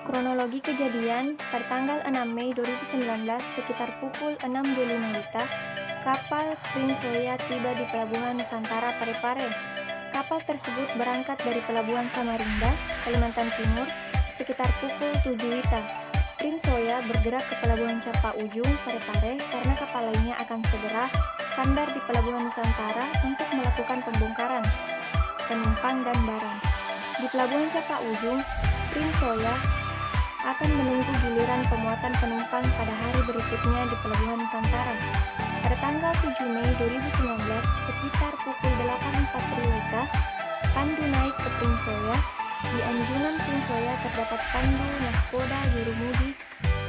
Kronologi kejadian, pada tanggal 6 Mei 2019 sekitar pukul 6.25 WITA, kapal Prince Soya tiba di Pelabuhan Nusantara Parepare. Kapal tersebut berangkat dari Pelabuhan Samarinda, Kalimantan Timur, sekitar pukul 7 WITA. Prince Soya bergerak ke Pelabuhan Capa Ujung, Parepare, karena kapal lainnya akan segera sandar di Pelabuhan Nusantara untuk melakukan pembongkaran penumpang dan barang. Di Pelabuhan Capa Ujung, Prince Soya akan menunggu giliran pemuatan penumpang pada hari berikutnya di Pelabuhan Nusantara. Pada tanggal 7 Mei 2019, sekitar pukul 8.40 WITA, Pandu naik ke Prince Soya. Di anjungan Prince Soya terdapat Pandu, nahkoda, jurumudi,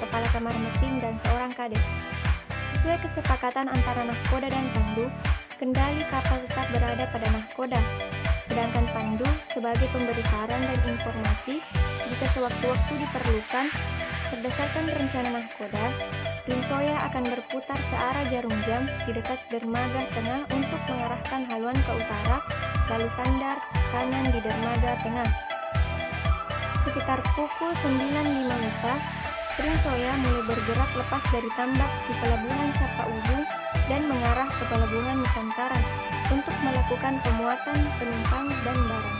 kepala kamar mesin, dan seorang kadek. Sesuai kesepakatan antara nahkoda dan Pandu, kendali kapal tetap berada pada nahkoda, sedangkan Pandu sebagai pemberi saran dan informasi jika sewaktu-waktu diperlukan. Berdasarkan rencana nahkoda, Prince Soya akan berputar searah jarum jam di dekat dermaga tengah untuk mengarahkan haluan ke utara, lalu sandar kanan di dermaga tengah. Sekitar pukul 9.05 WITA, Prince Soya mulai bergerak lepas dari tambak di Pelabuhan Capa Ujung dan mengarah ke Pelabuhan Nusantara untuk melakukan pemuatan penumpang dan barang.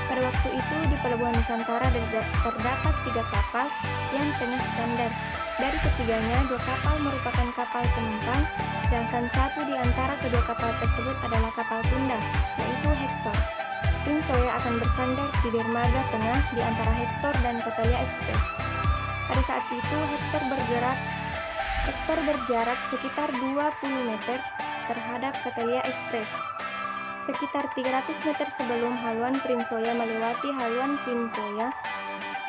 Pada waktu itu di Pelabuhan Nusantara terdapat 3 kapal yang tengah sandar. Dari ketiganya, 2 kapal merupakan kapal penumpang, sedangkan satu di antara kedua kapal tersebut adalah kapal tunda, yaitu Hector. Prince Soya akan bersandar di dermaga tengah di antara Hector dan Catalia Express. Pada saat itu, Hector berjarak sekitar 20 meter terhadap Catalia Express. Sekitar 300 meter sebelum haluan Prince Soya melewati haluan Prince Soya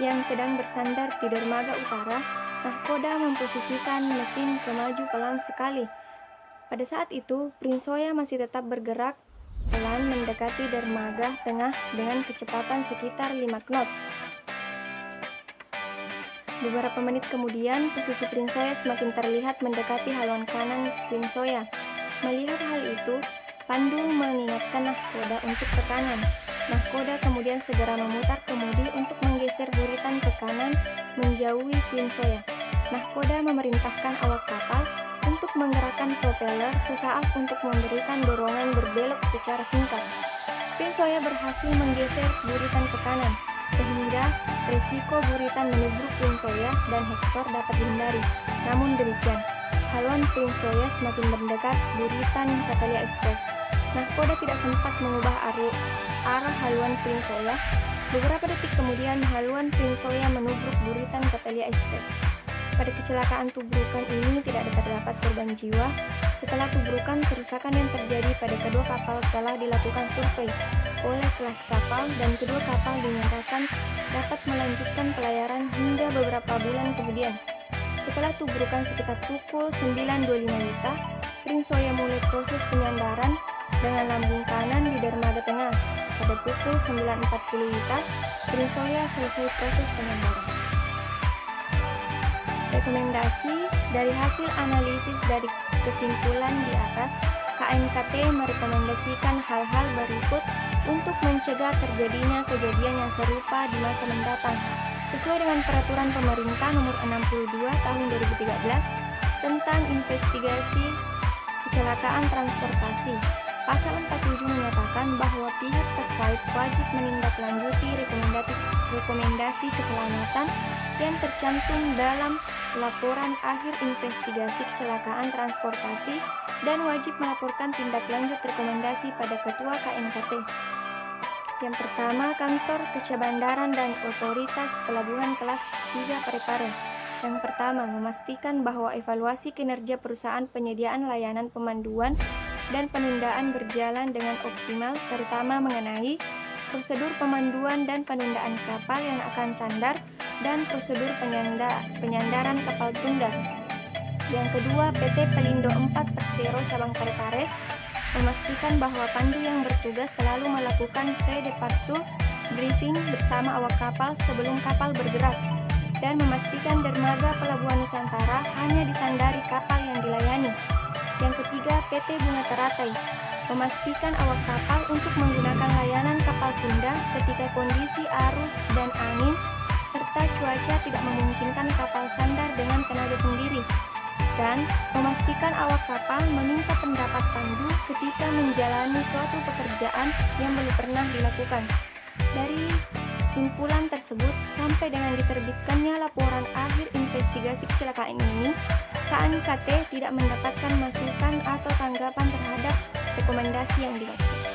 yang sedang bersandar di dermaga utara, nahkoda memposisikan mesin ke maju pelan sekali. Pada saat itu, Prince Soya masih tetap bergerak pelan mendekati dermaga tengah dengan kecepatan sekitar 5 knot. Beberapa menit kemudian, posisi Prince Soya semakin terlihat mendekati haluan kanan Prince Soya. Melihat hal itu, Pandu mengingatkan nahkoda untuk ke kanan. Nahkoda kemudian segera memutar kemudi untuk menggeser buritan ke kanan menjauhi Prince Soya. Nahkoda memerintahkan awak kapal untuk menggerakkan propeller sesaat untuk memberikan dorongan berbelok secara singkat. Prince Soya berhasil menggeser buritan ke kanan, sehingga resiko buritan menubruk Prince Soya dan Hector dapat dihindari. Namun demikian, haluan Prince Soya semakin mendekat buritan Catalia Express. Nahkoda tidak sempat mengubah arah haluan Prince Soya. Beberapa detik kemudian, haluan Prince Soya menubruk buritan Catalia Express. Pada kecelakaan tubrukan ini tidak terdapat korban jiwa. Setelah tubrukan, kerusakan yang terjadi pada kedua kapal telah dilakukan survei oleh kelas kapal dan kedua kapal dinyatakan dapat melanjutkan pelayaran hingga beberapa bulan kemudian. Setelah tubrukan sekitar pukul 9.25 WITA, Prince Soya mulai proses penyandaran dengan lambung kanan di dermaga tengah. Pada pukul 9.40 WITA, Prince Soya selesai proses penyandaran. Rekomendasi dari hasil analisis dari kesimpulan di atas, KNKT merekomendasikan hal-hal berikut untuk mencegah terjadinya kejadian yang serupa di masa mendatang. Sesuai dengan Peraturan Pemerintah Nomor 62 Tahun 2013 tentang investigasi kecelakaan transportasi, Pasal 47 menyatakan bahwa pihak terkait wajib menindaklanjuti rekomendasi keselamatan yang tercantum dalam laporan akhir investigasi kecelakaan transportasi dan wajib melaporkan tindak lanjut rekomendasi pada Ketua KNKT. Yang pertama, Kantor Kesyah dan Otoritas Pelabuhan Kelas 3 Parepare. Yang pertama, memastikan bahwa evaluasi kinerja perusahaan penyediaan layanan pemanduan dan penundaan berjalan dengan optimal, terutama mengenai prosedur pemanduan dan penundaan kapal yang akan sandar dan prosedur penyandaran kapal tunda. Yang kedua, PT Pelindo 4 Persero Cabang Parepare memastikan bahwa pandu yang bertugas selalu melakukan pre-departure briefing bersama awak kapal sebelum kapal bergerak dan memastikan dermaga Pelabuhan Nusantara hanya disandari kapal yang dilayani. Yang ketiga, PT Bunga Teratai memastikan awak kapal untuk menggunakan layanan kapal tunda ketika kondisi arus dan angin serta ternyata cuaca tidak memungkinkan kapal sandar dengan tenaga sendiri, dan memastikan awak kapal meminta pendapat pandu ketika menjalani suatu pekerjaan yang belum pernah dilakukan. Dari simpulan tersebut, sampai dengan diterbitkannya laporan akhir investigasi kecelakaan ini, KNKT tidak mendapatkan masukan atau tanggapan terhadap rekomendasi yang dimaksud.